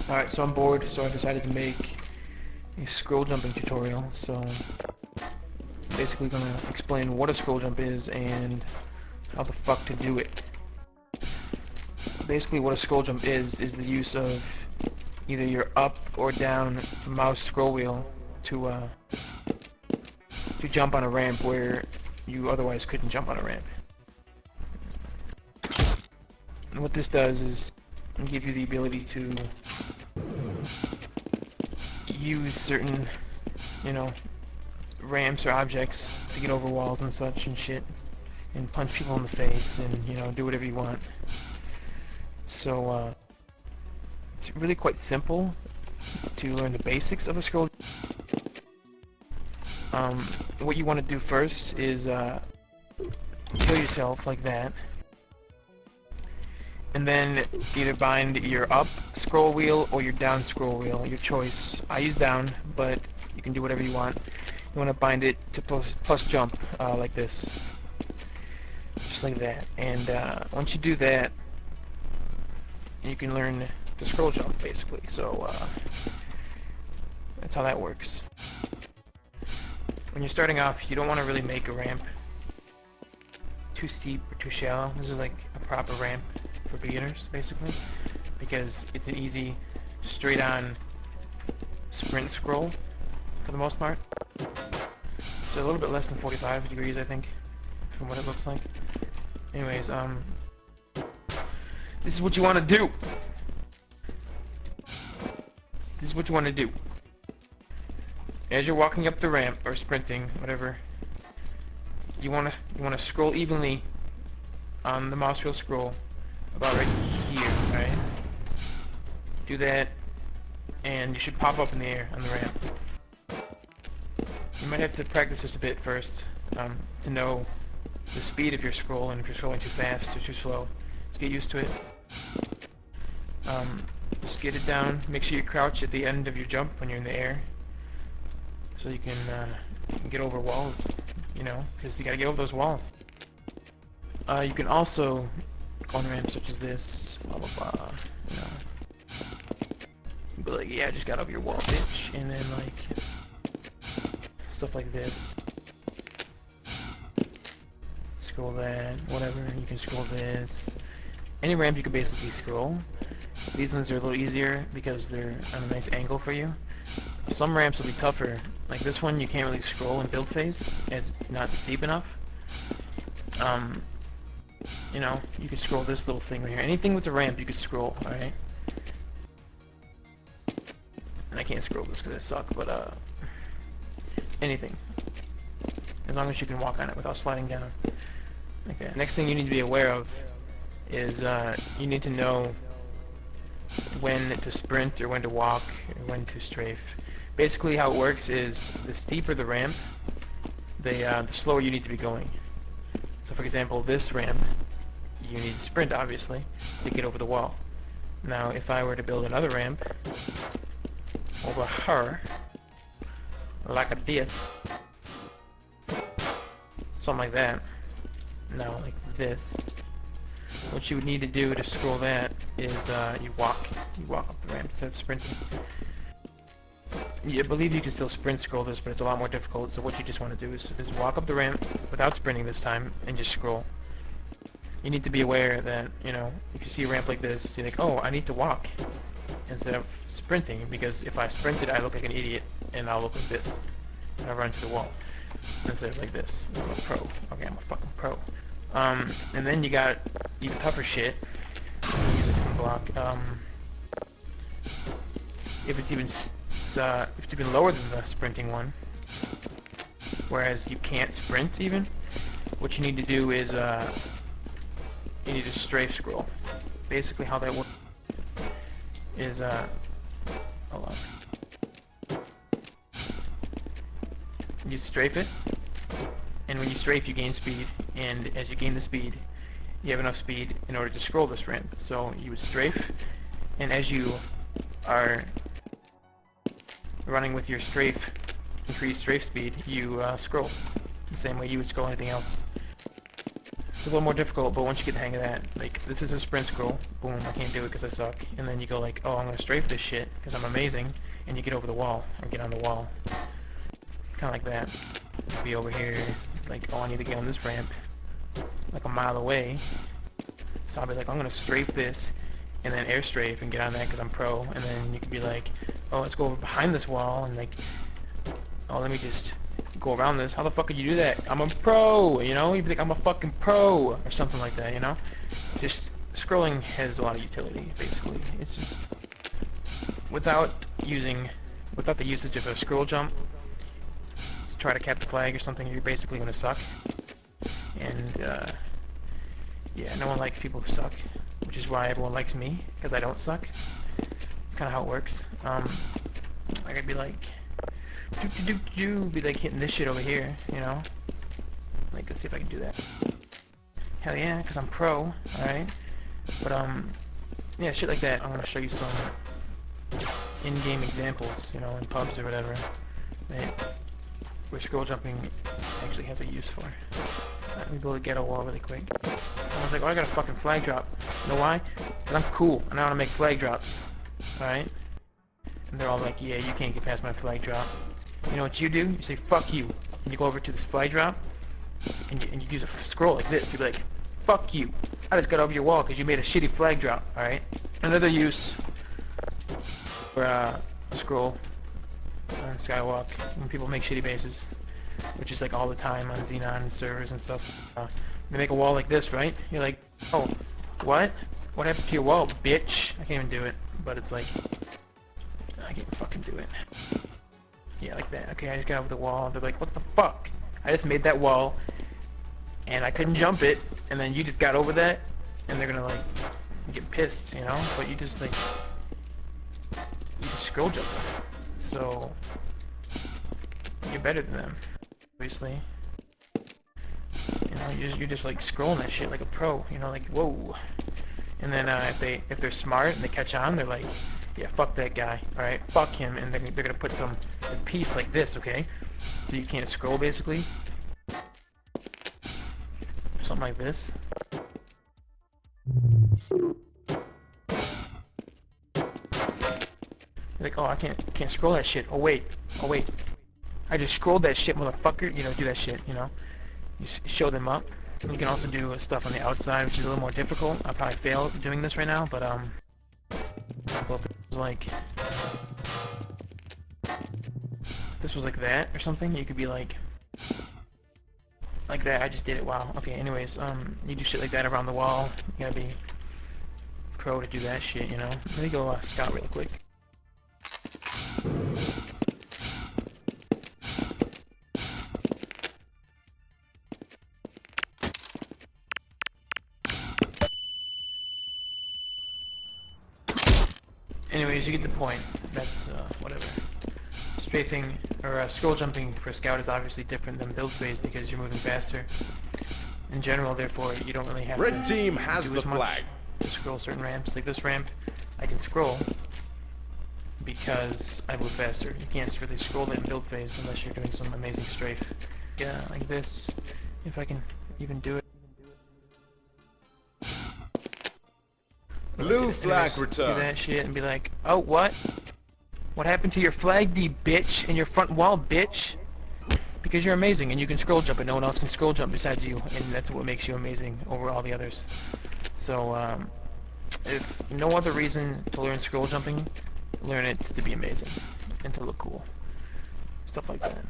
Alright, so I'm bored, so I decided to make a scroll jumping tutorial. So basically gonna explain what a scroll jump is and how the fuck to do it. Basically what a scroll jump is the use of either your up or down mouse scroll wheel to jump on a ramp where you otherwise couldn't jump on a ramp. And what this does is give you the ability to use certain, ramps or objects to get over walls and such and shit, and punch people in the face and, do whatever you want. So, it's really quite simple to learn the basics of a scroll. What you want to do first is, kill yourself like that. And then either bind your up scroll wheel or your down scroll wheel, your choice. I use down, but you can do whatever you want. You want to bind it to plus jump, like this. Just like that. And once you do that, you can learn to scroll jump, basically. So that's how that works. When you're starting off, you don't want to really make a ramp too steep or too shallow. This is like a proper ramp for beginners, basically, because it's an easy, straight-on sprint scroll for the most part. So a little bit less than 45 degrees, I think, from what it looks like. Anyways, this is what you want to do. This is what you want to do. As you're walking up the ramp or sprinting, whatever, you want to scroll evenly on the mouse wheel scroll about right here, right? Do that, and you should pop up in the air on the ramp. You might have to practice this a bit first to know the speed of your scroll, and if you're scrolling too fast or too slow, just get used to it. Just get it down. Make sure you crouch at the end of your jump when you're in the air, so you can get over walls, because you gotta get over those walls. You can also go on ramps such as this, blah blah blah, But like, yeah, just got over your wall, bitch, and then like stuff like this. Scroll that, whatever. You can scroll this. Any ramp you can basically scroll. These ones are a little easier because they're on a nice angle for you. Some ramps will be tougher. Like this one, you can't really scroll in build phase as it's not deep enough. You can scroll this little thing right here. Anything with a ramp, you can scroll, alright? And I can't scroll this because I suck, but, anything. As long as you can walk on it without sliding down. Okay, next thing you need to be aware of is, you need to know when to sprint or when to walk or when to strafe. Basically how it works is the steeper the ramp, the slower you need to be going. So for example, this ramp, you need to sprint obviously to get over the wall. Now if I were to build another ramp over her, like I did, something like that, now like this, what you would need to do to scroll that is you walk up the ramp instead of sprinting. I believe you can still sprint scroll this, but it's a lot more difficult, so what you just want to do is walk up the ramp without sprinting this time and just scroll. You need to be aware that, if you see a ramp like this, you're like, oh, I need to walk instead of sprinting, because if I sprinted, I look like an idiot, and I'll look like this, and I run to the wall, instead of like this. I'm a pro. Okay, I'm a fucking pro. And then you got even tougher shit. Use a different block. If it's even lower than the sprinting one, whereas you can't sprint even, what you need to do is you need to strafe scroll. Basically how that works is hold on. You strafe it, and when you strafe you gain speed, and as you gain the speed you have enough speed in order to scroll this ramp. So you would strafe, and as you are running with your increased strafe speed, you scroll the same way you would scroll anything else. It's a little more difficult, but once you get the hang of that, like, this is a sprint scroll. Boom, I can't do it because I suck. And then you go like, oh, I'm gonna strafe this shit because I'm amazing. And you get over the wall, or get on the wall. Kind of like that. Be over here, like, oh, I need to get on this ramp, like a mile away. So I'll be like, I'm gonna strafe this, and then air strafe and get on that because I'm pro. And then you can be like, oh, let's go over behind this wall, and like, oh, let me just go around this. How the fuck could you do that? I'm a pro, you know? You'd be like, I'm a fucking pro, or something like that, you know? Just, scrolling has a lot of utility, basically. It's just, without the usage of a scroll jump, to try to cap the flag or something, you're basically gonna suck. And, yeah, no one likes people who suck, which is why everyone likes me, because I don't suck. It's kind of how it works. I could be like, be like hitting this shit over here, you know? Like, let's see if I can do that. Hell yeah, because I'm pro, alright? But, yeah, shit like that. I'm gonna show you some in-game examples, you know, in pubs or whatever, right? Where scroll jumping actually has a use for. Let me build a ghetto wall really quick. I was like, oh, I got a fucking flag drop. You know why? Because I'm cool, and I want to make flag drops. Alright? And they're all like, yeah, you can't get past my flag drop. You know what you do? You say, fuck you. And you go over to this flag drop, and you use a scroll like this. You're like, fuck you. I just got over your wall because you made a shitty flag drop. Alright? Another use for scroll on Skywalk when people make shitty bases, which is like all the time on Xenon servers and stuff. They make a wall like this, right? You're like, oh, what? What happened to your wall, bitch? I can't even do it, but it's like, I can't fucking do it. Yeah, like that. Okay, I just got over the wall. They're like, what the fuck? I just made that wall, and I couldn't jump it, and then you just got over that, and they're gonna like get pissed, you know? But you just like, you just scroll jump them. So you're better than them, obviously. You know, you're just like scrolling that shit like a pro. You know, like whoa. And then if they're smart and they catch on, they're like, yeah, fuck that guy. All right, fuck him, and they're gonna put a piece like this, okay? So you can't scroll basically. Something like this. Like, oh, I can't scroll that shit. Oh wait, I just scrolled that shit, motherfucker. You know, do that shit. You know, you show them up. You can also do stuff on the outside, which is a little more difficult. I'll probably fail doing this right now, but well, if it was like this was like that or something, you could be like that. I just did it. Wow. Okay. Anyways, you do shit like that around the wall. You gotta be pro to do that shit. You know. Let me go scout real quick. Anyways, you get the point. That's, whatever. Strafing, or scroll jumping for Scout is obviously different than build phase because you're moving faster. In general, therefore, you don't really have Red team has the flag. To scroll certain ramps. Like this ramp, I can scroll because I move faster. You can't really scroll that in build phase unless you're doing some amazing strafe. Yeah, like this. If I can even do it. Blue flag return. Do that shit and be like, oh, what? What happened to your flag, D bitch, and your front wall, bitch? Because you're amazing and you can scroll jump and no one else can scroll jump besides you, and that's what makes you amazing over all the others. So, if no other reason to learn scroll jumping, learn it to be amazing and to look cool. Stuff like that.